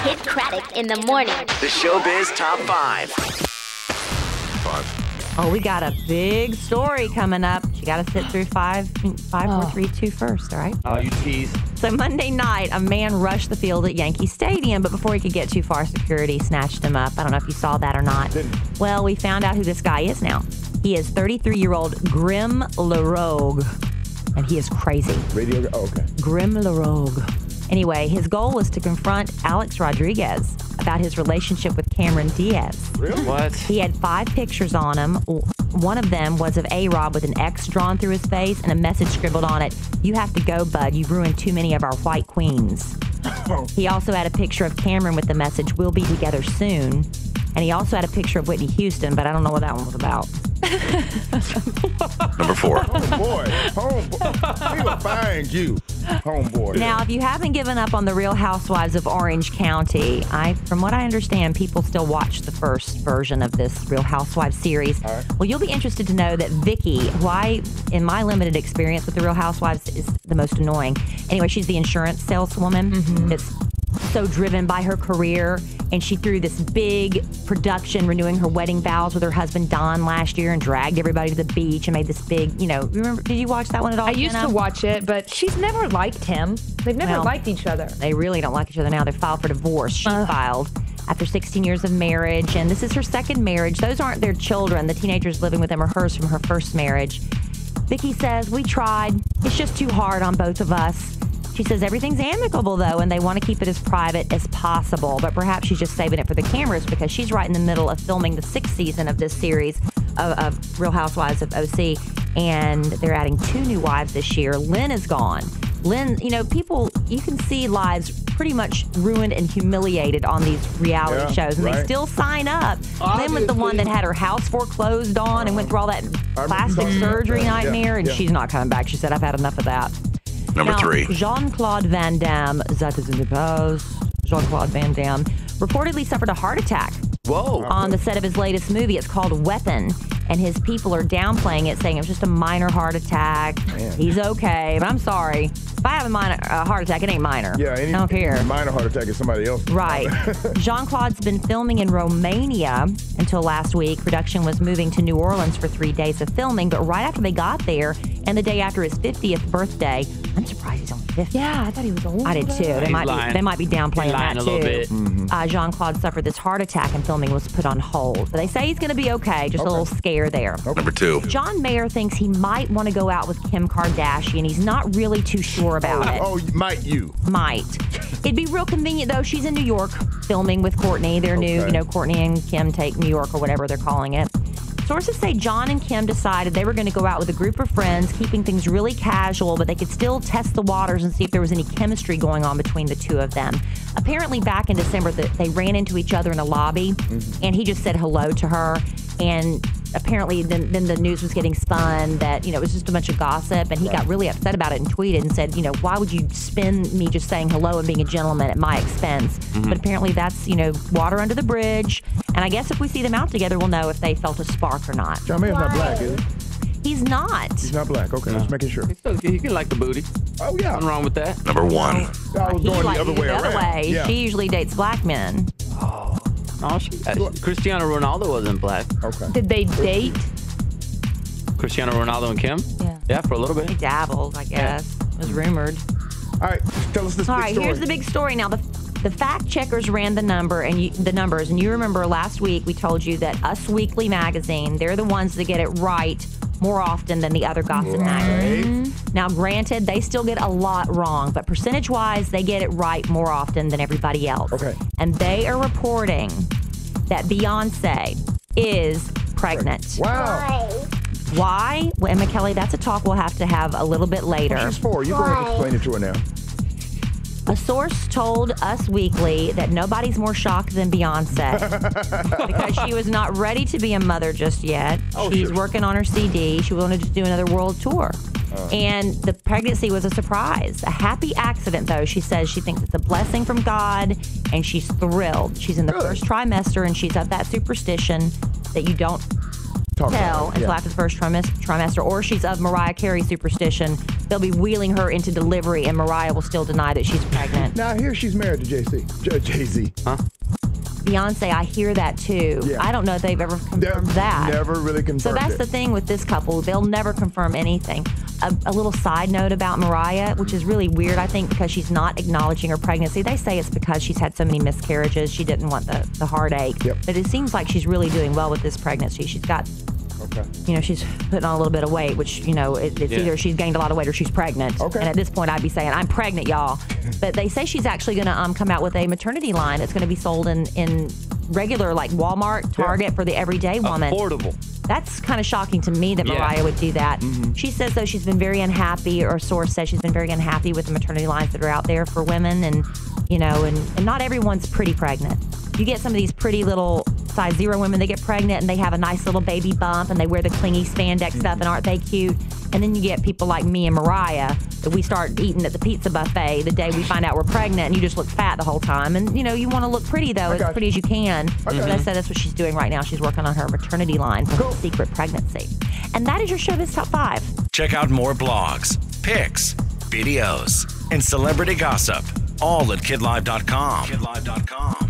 Kidd Kraddick in the morning. The Showbiz Top 5. Oh, we got a big story coming up. You got to sit through 5, 4, 3, 2 first, all right? Oh, you tease. So Monday night, a man rushed the field at Yankee Stadium, but before he could get too far, security snatched him up. I don't know if you saw that or not. Didn't. Well, we found out who this guy is now. He is 33-year-old Grim LaRogue, and he is crazy. Radio. Oh, okay. Grim LaRogue. Anyway, his goal was to confront Alex Rodriguez about his relationship with Cameron Diaz. Really? What? He had 5 pictures on him. One of them was of A-Rob with an X drawn through his face and a message scribbled on it, "You have to go, bud. You've ruined too many of our white queens." He also had a picture of Cameron with the message, "We'll be together soon." And he also had a picture of Whitney Houston, but I don't know what that one was about. Number 4. Homeboy. Homeboy. We will find you. Homeboy. Now, if you haven't given up on the Real Housewives of Orange County, from what I understand, people still watch the first version of this Real Housewives series. Right. Well, you'll be interested to know that Vicki, who in my limited experience with the Real Housewives, is the most annoying. Anyway, she's the insurance saleswoman. It's so driven by her career, and she threw this big production renewing her wedding vows with her husband Donn last year and dragged everybody to the beach and made this big, remember, did you watch that one at all? I used to watch it, but she's never liked him. They've never liked each other. They really don't like each other now. They filed for divorce. She filed after 16 years of marriage, and this is her second marriage. Those aren't their children. The teenagers living with them are hers from her first marriage. Vicki says, "We tried. It's just too hard on both of us." She says everything's amicable, though, and they want to keep it as private as possible. But perhaps she's just saving it for the cameras because she's right in the middle of filming the 6th season of this series of Real Housewives of OC. And they're adding 2 new wives this year. Lynn is gone. Lynn, people, you can see lives pretty much ruined and humiliated on these reality shows. And they still sign up. Lynn was the one that had her house foreclosed on and went through all that plastic surgery nightmare. And she's not coming back. She said, "I've had enough of that." Number 3. Jean-Claude Van Damme, that is in the post. Jean-Claude Van Damme reportedly suffered a heart attack. Whoa. On the set of his latest movie. It's called Weapon, and his people are downplaying it, saying it was just a minor heart attack. Man. He's okay, but I'm sorry. If I have a heart attack, it ain't minor. Yeah, I don't care. Minor heart attack is somebody else. Right. Jean-Claude's been filming in Romania until last week. Production was moving to New Orleans for 3 days of filming, but right after they got there, and the day after his 50th birthday, I'm surprised he's only 50. Yeah, I thought he was old. I did too. They might be downplaying that a too. little bit. Jean-Claude suffered this heart attack and filming was put on hold. But they say he's going to be okay. Just a little scare there. Number 2. John Mayer thinks he might want to go out with Kim Kardashian. He's not really too sure about it. Oh, might you? Might. It'd be real convenient, though. She's in New York filming with Courtney. Their new, Courtney and Kim Take New York or whatever they're calling it. Sources say John and Kim decided they were going to go out with a group of friends, keeping things really casual, but they could still test the waters and see if there was any chemistry going on between the two of them. Apparently, back in December, they ran into each other in a lobby, and he just said hello to her. And apparently, then the news was getting spun that, it was just a bunch of gossip, and he got really upset about it and tweeted and said, why would you spin me just saying hello and being a gentleman at my expense? But apparently that's, water under the bridge. And I guess if we see them out together, we'll know if they felt a spark or not. John Mayer's not black, is he? He's not. He's not black. Okay, just making sure. You can like the booty. Oh, yeah. Nothing wrong with that. Number 1. I was going the other way around. Yeah. She usually dates black men. Oh, Cristiano Ronaldo wasn't black. Okay. Did they date? Cristiano Ronaldo and Kim? Yeah. Yeah, for a little He bit. dabbled, I guess. It was rumored. All right, tell us this All big right, story. here's the big story. Now, the fact checkers ran the numbers, and you remember last week we told you that Us Weekly magazine, they're the ones that get it right more often than the other gossip magazines. Now, granted, they still get a lot wrong, but percentage-wise, they get it right more often than everybody else. Okay. And they are reporting that Beyonce is pregnant. Wow. Why? Well, Emma Kelly, that's a talk we'll have to have a little bit later. She's 4. You go ahead and explain it to her now. A source told Us Weekly that nobody's more shocked than Beyonce because she was not ready to be a mother just yet. She's working on her CD. She wanted to do another world tour. And the pregnancy was a surprise. A happy accident, though. She says she thinks it's a blessing from God, and she's thrilled. She's in the first trimester, and she's of that superstition that you don't tell until after the first trimester, or she's of Mariah Carey's superstition they'll be wheeling her into delivery, and Mariah will still deny that she's pregnant. Now, here she's married to Jay Z. Huh? Beyonce, I hear that too. Yeah. I don't know if they've ever confirmed that. Never really confirmed So that's it. the thing with this couple. They'll never confirm anything. A little side note about Mariah, which is really weird, I think, because she's not acknowledging her pregnancy. They say it's because she's had so many miscarriages. She didn't want the heartache. Yep. But it seems like she's really doing well with this pregnancy. She's got, she's putting on a little bit of weight, which, it's either she's gained a lot of weight or she's pregnant. Okay. And at this point, I'd be saying, I'm pregnant, y'all. But they say she's actually going to come out with a maternity line. It's going to be sold in regular, like Walmart, Target, for the everyday woman. Affordable. That's kind of shocking to me that Mariah would do that. Mm-hmm. She says, though, she's been very unhappy, or a source says she's been very unhappy with the maternity lines that are out there for women. And, and not everyone's pretty pregnant. You get some of these pretty little size 0 women, they get pregnant and they have a nice little baby bump and they wear the clingy spandex stuff, and aren't they cute? And then you get people like me and Mariah that we start eating at the pizza buffet the day we find out we're pregnant, and you just look fat the whole time. And, you want to look pretty, though, as pretty as you can. So that's what she's doing right now. She's working on her maternity line for her secret pregnancy. And that is your Showbiz Top 5. Check out more blogs, pics, videos, and celebrity gossip, all at KidLive.com.